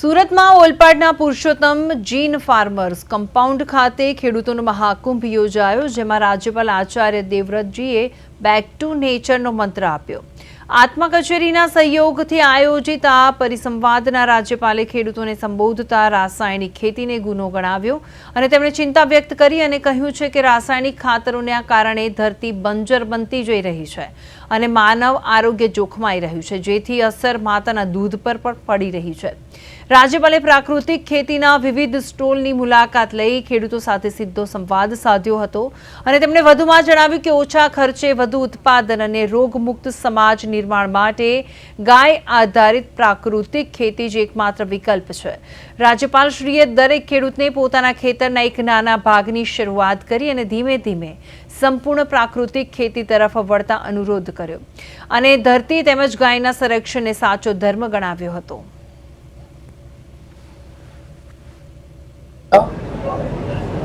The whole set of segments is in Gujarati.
સુરતમાં ઓલપાડના પુરુષોત્તમ જીન ફાર્મર્સ કમ્પાઉન્ડ ખાતે ખેડૂતોનો મહાકુંભ યોજાયો, જેમાં રાજ્યપાલ આચાર્ય દેવવ્રતજીએ બેક ટુ નેચરનો મંત્ર આપ્યો। આત્મા કચેરીના સહયોગથી આયોજિત આ પરિસંવાદના રાજ્યપાલે ખેડૂતોને સંબોધતા રાસાયણિક ખેતીને ગુનો ગણાવ્યો અને તેમણે ચિંતા વ્યક્ત કરી અને કહ્યું છે કે રાસાયણિક ખાતરોના કારણે ધરતી બંજર બનતી જઈ રહી છે અને માનવ આરોગ્ય જોખમાઈ રહ્યું છે, જેથી અસર માતાના દૂધ પર પણ પડી રહી છે। રાજ્યપાલે પ્રાકૃતિક ખેતીના વિવિધ સ્ટોલની મુલાકાત લઈ ખેડૂતો સાથે સીધો સંવાદ સાધ્યો હતો અને તેમણે વધુમાં જણાવ્યું કે ઓછા ખર્ચે વધુ ઉત્પાદન અને રોગમુક્ત સમાજ નિર્માણ માટે ગાય આધારિત પ્રાકૃતિક ખેતી જ એકમાત્ર વિકલ્પ છે। રાજ્યપાલશ્રીએ દરેક ખેડૂતને પોતાના ખેતરના એક નાના ભાગની શરૂઆત કરી અને ધીમે ધીમે સંપૂર્ણ પ્રાકૃતિક ખેતી તરફ વળતા અનુરોધ કર્યો અને ધરતી તેમજ ગાયના સંરક્ષણને સાચો ધર્મ ગણાવ્યો હતો।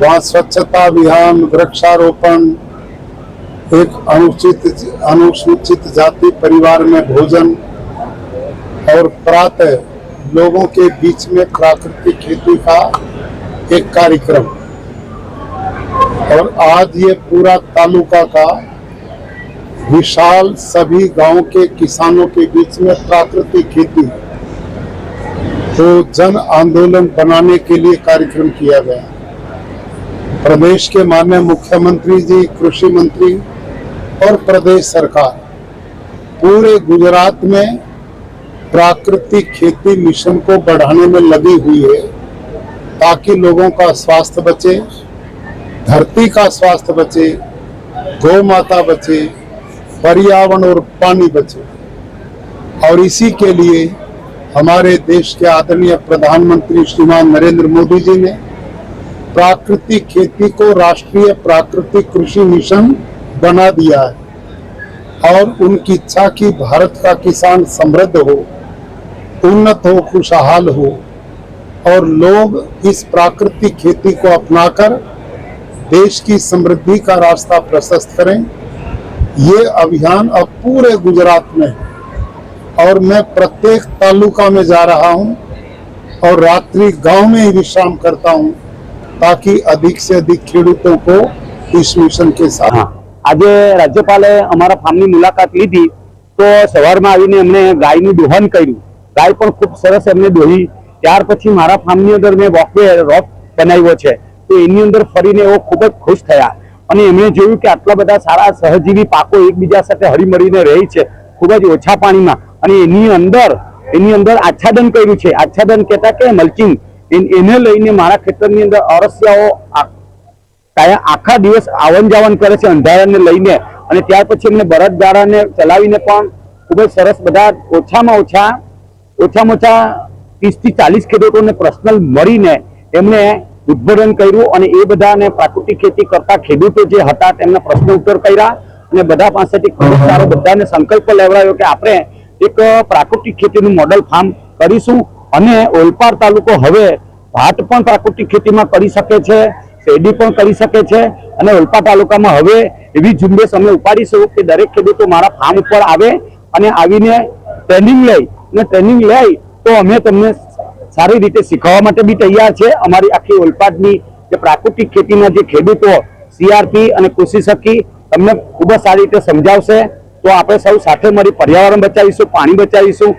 वहाँ स्वच्छता अभियान, वृक्षारोपण, एक अनुसूचित जाति परिवार में भोजन और प्रातः लोगों के बीच में प्राकृतिक खेती का एक कार्यक्रम। और आज ये पूरा तालुका का विशाल सभी गांव के किसानों के बीच में प्राकृतिक खेती तो जन आंदोलन बनाने के लिए कार्यक्रम किया गया। प्रदेश के माननीय मुख्यमंत्री जी, कृषि मंत्री और प्रदेश सरकार पूरे गुजरात में प्राकृतिक खेती मिशन को बढ़ाने में लगी हुई है, ताकि लोगों का स्वास्थ्य बचे, धरती का स्वास्थ्य बचे, गौ माता बचे, पर्यावरण और पानी बचे। और इसी के लिए हमारे देश के आदरणीय प्रधानमंत्री श्रीमान नरेंद्र मोदी जी ने प्राकृतिक खेती को राष्ट्रीय प्राकृतिक कृषि मिशन बना दिया है और उनकी इच्छा कि भारत का किसान समृद्ध हो, उन्नत हो, खुशहाल हो और लोग इस प्राकृतिक खेती को अपनाकर देश की समृद्धि का रास्ता प्रशस्त करें। ये अभियान अब पूरे गुजरात में है और मैं प्रत्येक तालुका में जा रहा हूं और रात्रि गांव में ही विश्राम करता हूं, ताकि अधिक से अधिक खेडूतों को इस मिशन के साथ। आज राज्यपाले अमारा फार्मनी मुलाकात लीधी तो सवारमां आवीने एमणे गायनुं दोहन कर्युं। गाय पण खूब सरस एमणे दोही। त्यार पछी मारा फार्मनी अंदर मैं वॉकवे रोप बनाव्यो छे, तो एनी अंदर फरीने एवो खूब ज खुश थया અને એમણે જોયું કે આટલા બધા સારા સહજીવી પાકો એકબીજા સાથે હળીમળીને રહે છે ખૂબ જ ઓછા પાણીમાં, અને એની અંદર આચ્છાદન કર્યું છે। આચ્છાદન કહેતા કે મલ્ચિંગ, એને લઈને મારા ખેતરની અંદર અરસિયાઓ આખા દિવસ આવન જાવન કરે છે અંધારાને લઈને, અને ત્યાર પછી એમને બળદગાડાને ચલાવીને પણ ખૂબ જ સરસ બધા ઓછામાં ઓછા 30 થી 40 ખેડૂતોને પર્સનલ મળીને એમણે ઉદ્બોધન કર્યું અને એ બધાને પ્રાકૃતિક ખેતી કરતા ખેડૂતો જે હતા તેમના પ્રશ્ન ઉત્તર કર્યા અને બધા પાસેથી ખૂબ સારો બધાને સંકલ્પ લેવડાવ્યો કે આપણે એક પ્રાકૃતિક ખેતીનું મોડલ ફાર્મ કરીશું અને ઓલપાડ તાલુકો હવે ભાત પણ પ્રાકૃતિક ખેતીમાં કરી શકે છે, શેરડી પણ કરી શકે છે અને ઓલપાડ તાલુકામાં હવે એવી ઝુંબેશ અમે ઉપાડીશું કે દરેક ખેડૂતો મારા ફાર્મ ઉપર આવે અને આવીને ટ્રેનિંગ લે તો અમે તમને सारी रीते शीखवा माटे भी तैयार है। अमारी आखी ओलपाडनी जे प्राकृतिक खेतीना जे खेडूतो सीआरपी अने कृषि सखी तमने खूब सारी रीते समजावशे। तो आपणे सौ साथे मळी पर्यावरण बचावीशुं, पाणी बचावीशुं,